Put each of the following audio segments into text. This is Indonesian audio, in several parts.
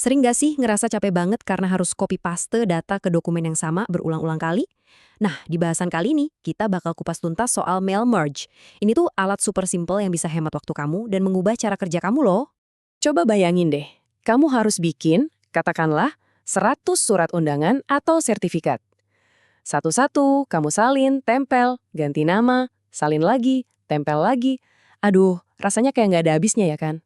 Sering nggak sih ngerasa capek banget karena harus copy paste data ke dokumen yang sama berulang-ulang kali? Nah, di bahasan kali ini, kita bakal kupas tuntas soal mail merge. Ini tuh alat super simple yang bisa hemat waktu kamu dan mengubah cara kerja kamu loh. Coba bayangin deh, kamu harus bikin, katakanlah, 100 surat undangan atau sertifikat. Satu-satu, kamu salin, tempel, ganti nama, salin lagi, tempel lagi. Aduh, rasanya kayak nggak ada habisnya ya kan?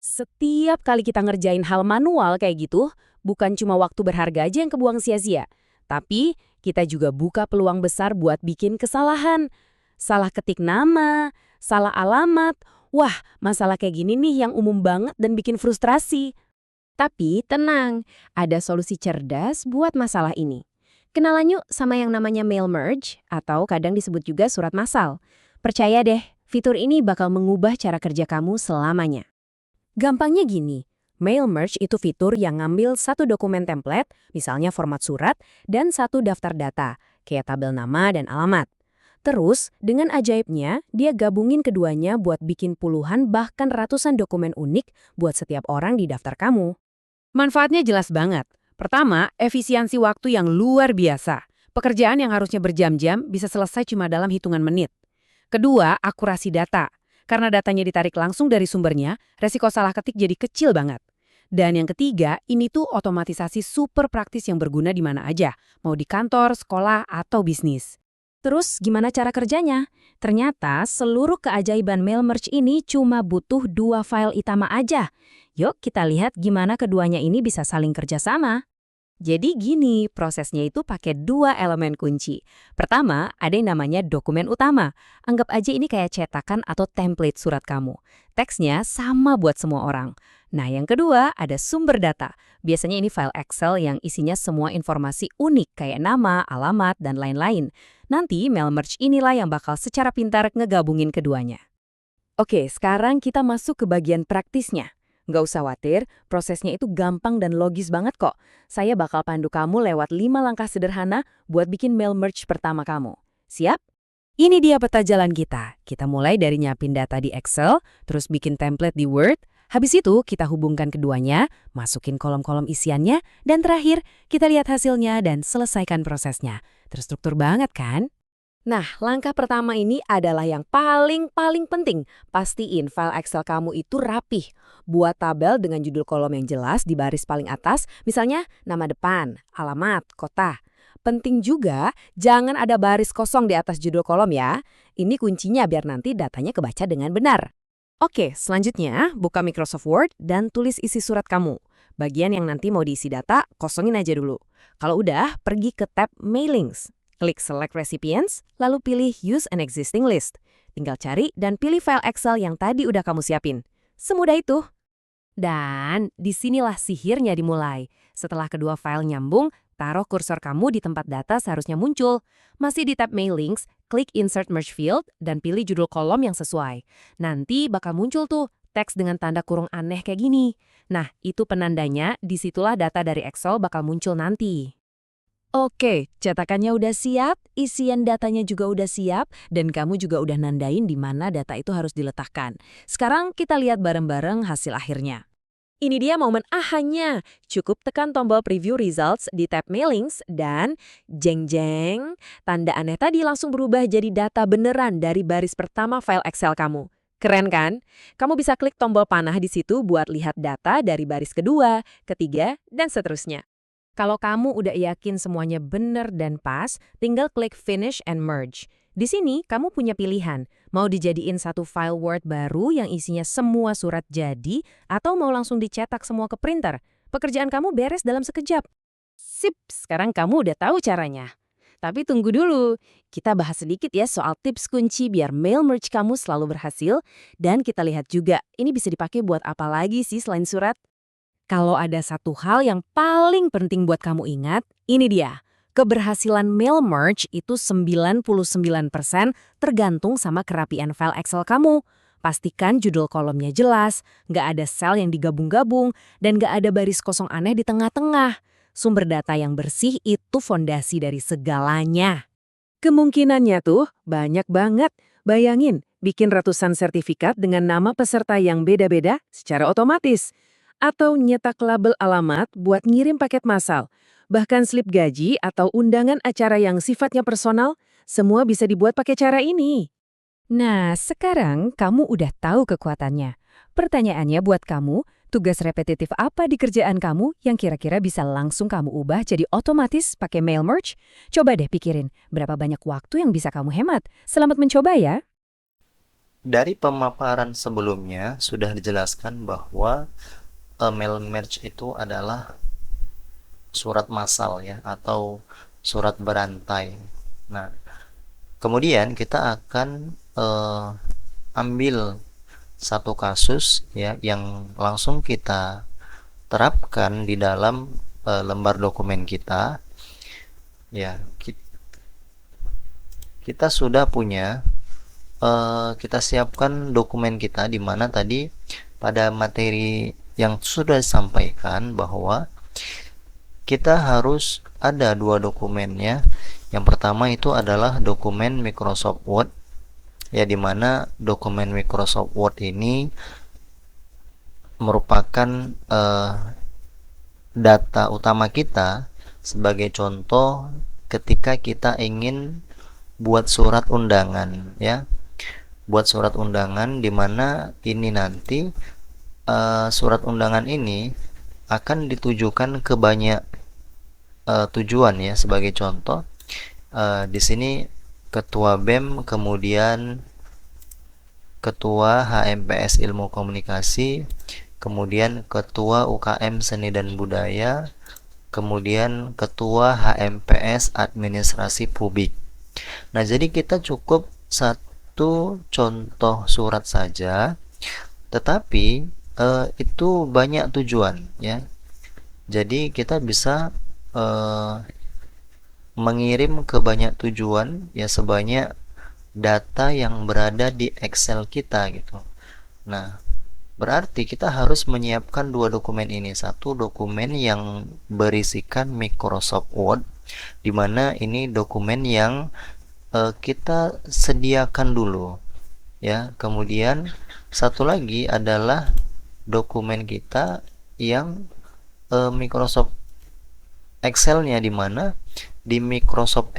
Setiap kali kita ngerjain hal manual kayak gitu, bukan cuma waktu berharga aja yang kebuang sia-sia, tapi kita juga buka peluang besar buat bikin kesalahan. Salah ketik nama, salah alamat, wah masalah kayak gini nih yang umum banget dan bikin frustrasi. Tapi tenang, ada solusi cerdas buat masalah ini. Kenalan yuk sama yang namanya mail merge atau kadang disebut juga surat massal. Percaya deh, fitur ini bakal mengubah cara kerja kamu selamanya. Gampangnya gini, mail merge itu fitur yang ngambil satu dokumen template, misalnya format surat, dan satu daftar data, kayak tabel nama dan alamat. Terus, dengan ajaibnya, dia gabungin keduanya buat bikin puluhan bahkan ratusan dokumen unik buat setiap orang di daftar kamu. Manfaatnya jelas banget. Pertama, efisiensi waktu yang luar biasa. Pekerjaan yang harusnya berjam-jam bisa selesai cuma dalam hitungan menit. Kedua, akurasi data. Karena datanya ditarik langsung dari sumbernya, resiko salah ketik jadi kecil banget. Dan yang ketiga, ini tuh otomatisasi super praktis yang berguna di mana aja, mau di kantor, sekolah, atau bisnis. Terus gimana cara kerjanya? Ternyata seluruh keajaiban mail merge ini cuma butuh 2 file utama aja. Yuk kita lihat gimana keduanya ini bisa saling kerjasama. Jadi gini, prosesnya itu pakai 2 elemen kunci. Pertama, ada yang namanya dokumen utama. Anggap aja ini kayak cetakan atau template surat kamu. Teksnya sama buat semua orang. Nah, yang kedua ada sumber data. Biasanya ini file Excel yang isinya semua informasi unik kayak nama, alamat, dan lain-lain. Nanti mail merge inilah yang bakal secara pintar ngegabungin keduanya. Oke, sekarang kita masuk ke bagian praktisnya. Nggak usah khawatir, prosesnya itu gampang dan logis banget kok. Saya bakal pandu kamu lewat 5 langkah sederhana buat bikin mail merge pertama kamu. Siap? Ini dia peta jalan kita. Kita mulai dari nyiapin data di Excel, terus bikin template di Word. Habis itu kita hubungkan keduanya, masukin kolom-kolom isiannya, dan terakhir kita lihat hasilnya dan selesaikan prosesnya. Terstruktur banget kan? Nah, langkah pertama ini adalah yang paling penting. Pastiin file Excel kamu itu rapih. Buat tabel dengan judul kolom yang jelas di baris paling atas, misalnya nama depan, alamat, kota. Penting juga, jangan ada baris kosong di atas judul kolom ya. Ini kuncinya biar nanti datanya kebaca dengan benar. Oke, selanjutnya buka Microsoft Word dan tulis isi surat kamu. Bagian yang nanti mau diisi data, kosongin aja dulu. Kalau udah, pergi ke tab Mailings. Klik Select Recipients, lalu pilih Use an Existing List. Tinggal cari dan pilih file Excel yang tadi udah kamu siapin. Semudah itu. Dan disinilah sihirnya dimulai. Setelah kedua file nyambung, taruh kursor kamu di tempat data seharusnya muncul. Masih di tab Mailings, klik Insert Merge Field dan pilih judul kolom yang sesuai. Nanti bakal muncul tuh teks dengan tanda kurung aneh kayak gini. Nah, itu penandanya, disitulah data dari Excel bakal muncul nanti. Oke, cetakannya udah siap, isian datanya juga udah siap, dan kamu juga udah nandain di mana data itu harus diletakkan. Sekarang kita lihat bareng-bareng hasil akhirnya. Ini dia momen ahanya. Cukup tekan tombol preview results di tab mailings dan jeng-jeng, tanda aneh tadi langsung berubah jadi data beneran dari baris pertama file Excel kamu. Keren kan? Kamu bisa klik tombol panah di situ buat lihat data dari baris kedua, ketiga, dan seterusnya. Kalau kamu udah yakin semuanya benar dan pas, tinggal klik Finish and Merge. Di sini, kamu punya pilihan. Mau dijadiin satu file Word baru yang isinya semua surat jadi, atau mau langsung dicetak semua ke printer. Pekerjaan kamu beres dalam sekejap. Sip, sekarang kamu udah tahu caranya. Tapi tunggu dulu, kita bahas sedikit ya soal tips kunci biar mail merge kamu selalu berhasil. Dan kita lihat juga, ini bisa dipakai buat apa lagi sih selain surat? Kalau ada satu hal yang paling penting buat kamu ingat, ini dia. Keberhasilan mail merge itu 99% tergantung sama kerapian file Excel kamu. Pastikan judul kolomnya jelas, nggak ada sel yang digabung-gabung, dan nggak ada baris kosong aneh di tengah-tengah. Sumber data yang bersih itu fondasi dari segalanya. Kemungkinannya tuh banyak banget. Bayangin, bikin ratusan sertifikat dengan nama peserta yang beda-beda secara otomatis. atau nyetak label alamat buat ngirim paket massal. Bahkan slip gaji atau undangan acara yang sifatnya personal, semua bisa dibuat pakai cara ini. Nah, sekarang kamu udah tahu kekuatannya. Pertanyaannya buat kamu, tugas repetitif apa di kerjaan kamu yang kira-kira bisa langsung kamu ubah jadi otomatis pakai mail merge? Coba deh pikirin, berapa banyak waktu yang bisa kamu hemat. Selamat mencoba ya. Dari pemaparan sebelumnya sudah dijelaskan bahwa mail merge itu adalah surat massal ya atau surat berantai. Nah, kemudian kita akan ambil satu kasus ya yang langsung kita terapkan di dalam lembar dokumen kita. Ya, kita sudah punya kita siapkan dokumen kita di mana tadi pada materi yang sudah disampaikan bahwa kita harus ada dua dokumennya. Yang pertama itu adalah dokumen Microsoft Word ya, di mana dokumen Microsoft Word ini merupakan data utama kita. Sebagai contoh, ketika kita ingin buat surat undangan ya, buat surat undangan di mana ini nanti surat undangan ini akan ditujukan ke banyak tujuan ya. Sebagai contoh, di sini ketua BEM, kemudian ketua HMPS Ilmu Komunikasi, kemudian ketua UKM Seni dan Budaya, kemudian ketua HMPS Administrasi Publik. Nah, jadi kita cukup satu contoh surat saja, tetapi itu banyak tujuan ya. Jadi kita bisa mengirim ke banyak tujuan ya, sebanyak data yang berada di Excel kita gitu. Nah, berarti kita harus menyiapkan dua dokumen ini. Satu dokumen yang berisikan Microsoft Word, di mana ini dokumen yang kita sediakan dulu ya. Kemudian satu lagi adalah dokumen kita yang Microsoft Excel-nya, di mana di Microsoft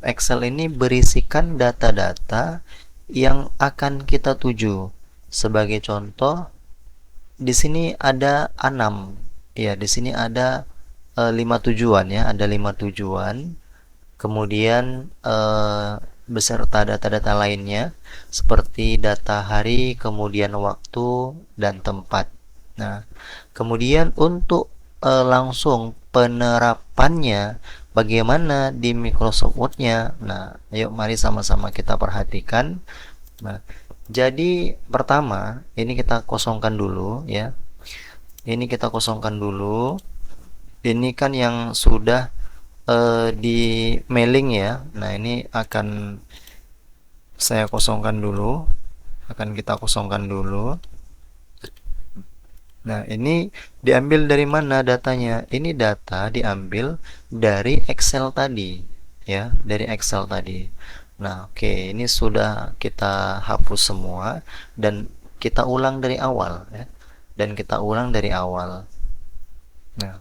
Excel ini berisikan data-data yang akan kita tuju. Sebagai contoh, di sini ada 6 ya, di sini ada 5 tujuan ya, ada 5 tujuan. Kemudian beserta data-data lainnya seperti data hari, kemudian waktu dan tempat. Nah, kemudian untuk langsung penerapannya bagaimana di Microsoft Word-nya. Nah, ayo mari sama-sama kita perhatikan. Nah, jadi pertama ini kita kosongkan dulu ya. Ini kita kosongkan dulu. Ini kan yang sudah di mailing ya. Nah, ini akan saya kosongkan dulu. Akan kita kosongkan dulu. Nah, ini diambil dari mana datanya? Ini data diambil dari Excel tadi, ya, dari Excel tadi. Nah, oke, ini sudah kita hapus semua dan kita ulang dari awal, ya. Dan kita ulang dari awal. Nah,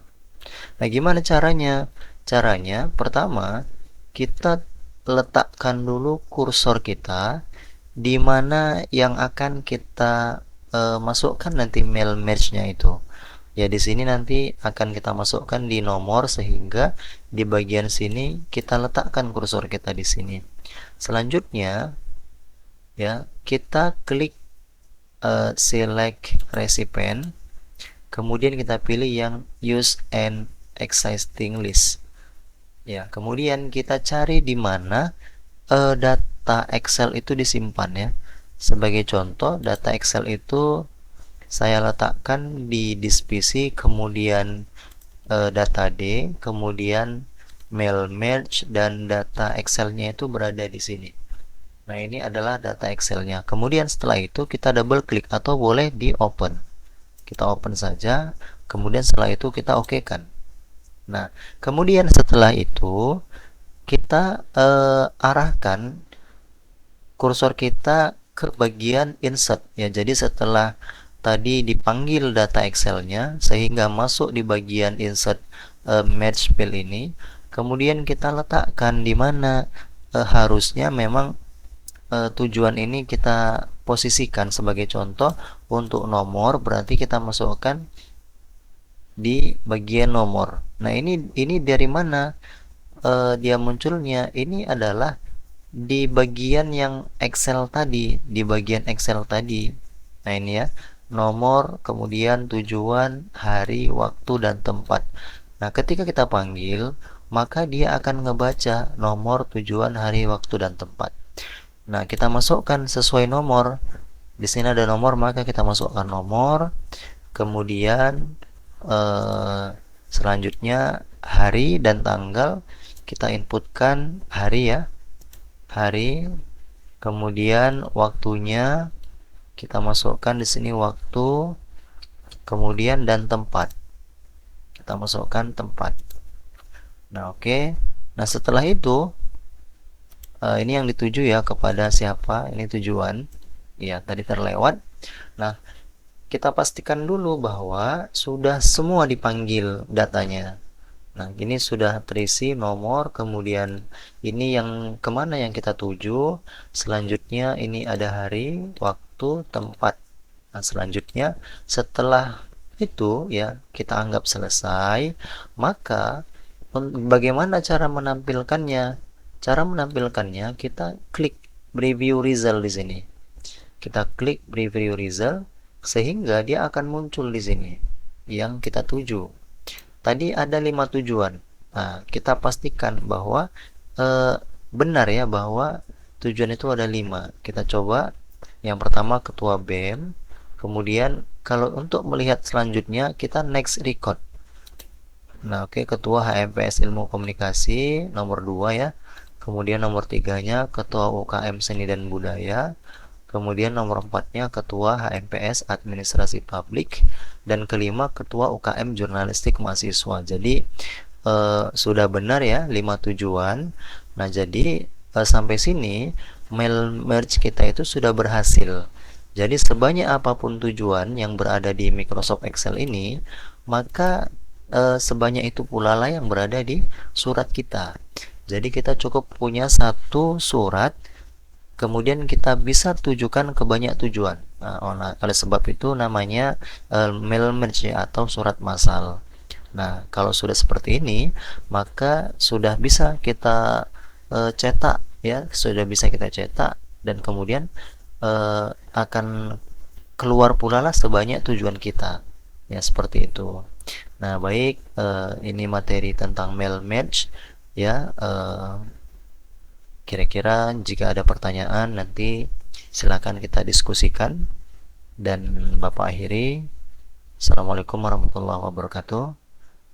gimana caranya? Caranya, pertama, kita letakkan dulu kursor kita di mana yang akan kita masukkan nanti mail merge-nya itu. Ya, di sini nanti akan kita masukkan di nomor, sehingga di bagian sini kita letakkan kursor kita di sini. Selanjutnya ya, kita klik select recipient, kemudian kita pilih yang use an existing list. Ya, kemudian kita cari di mana data Excel itu disimpan ya. Sebagai contoh, data Excel itu saya letakkan di disk PC, kemudian data D, kemudian mail merge, dan data Excel-nya itu berada di sini. Nah, ini adalah data Excel-nya. Kemudian setelah itu kita double klik atau boleh di open. Kita open saja, kemudian setelah itu kita oke-kan. Nah, kemudian setelah itu kita arahkan kursor kita ke bagian insert ya. Jadi setelah tadi dipanggil data Excel-nya sehingga masuk di bagian insert match field ini, kemudian kita letakkan di mana harusnya memang tujuan ini kita posisikan. Sebagai contoh, untuk nomor berarti kita masukkan di bagian nomor. Nah, ini dari mana dia munculnya? Ini adalah di bagian yang Excel tadi, di bagian Excel tadi. Nah, ini ya, nomor, kemudian tujuan, hari, waktu, dan tempat. Nah, ketika kita panggil, maka dia akan ngebaca nomor, tujuan, hari, waktu, dan tempat. Nah, kita masukkan sesuai nomor. Di sini ada nomor, maka kita masukkan nomor. Kemudian selanjutnya hari dan tanggal, kita inputkan hari ya, hari. Kemudian waktunya kita masukkan di sini waktu, kemudian dan tempat. Kita masukkan tempat. Nah, oke. Nah, setelah itu ini yang dituju ya, kepada siapa? Ini tujuan. Ya, tadi terlewat. Nah, kita pastikan dulu bahwa sudah semua dipanggil datanya. Nah, ini sudah terisi nomor, kemudian ini yang kemana yang kita tuju. Selanjutnya ini ada hari, waktu, tempat. Nah, selanjutnya setelah itu ya kita anggap selesai. Maka bagaimana cara menampilkannya? Cara menampilkannya kita klik preview result di sini. Kita klik preview result sehingga dia akan muncul di sini yang kita tuju. Tadi ada 5 tujuan. Nah, kita pastikan bahwa benar ya, bahwa tujuan itu ada 5. Kita coba yang pertama ketua BEM. Kemudian kalau untuk melihat selanjutnya kita next record. Nah, oke, ketua HMPS Ilmu Komunikasi nomor 2 ya. Kemudian nomor 3-nya ketua UKM Seni dan Budaya. Kemudian nomor 4-nya ketua HMPS Administrasi Publik. Dan kelima ketua UKM Jurnalistik Mahasiswa. Jadi sudah benar ya 5 tujuan. Nah, jadi sampai sini mail merge kita itu sudah berhasil. Jadi sebanyak apapun tujuan yang berada di Microsoft Excel ini, maka sebanyak itu pula lah yang berada di surat kita. Jadi kita cukup punya satu surat, kemudian kita bisa tujukan ke banyak tujuan. Nah, oleh sebab itu namanya mail merge atau surat massal. Nah, kalau sudah seperti ini, maka sudah bisa kita cetak ya, sudah bisa kita cetak dan kemudian akan keluar pula lah sebanyak tujuan kita. Ya, seperti itu. Nah, baik, ini materi tentang mail merge ya. Kira-kira jika ada pertanyaan nanti silakan kita diskusikan, dan Bapak akhiri. Assalamualaikum warahmatullahi wabarakatuh.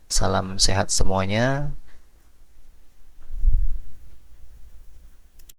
Salam sehat semuanya.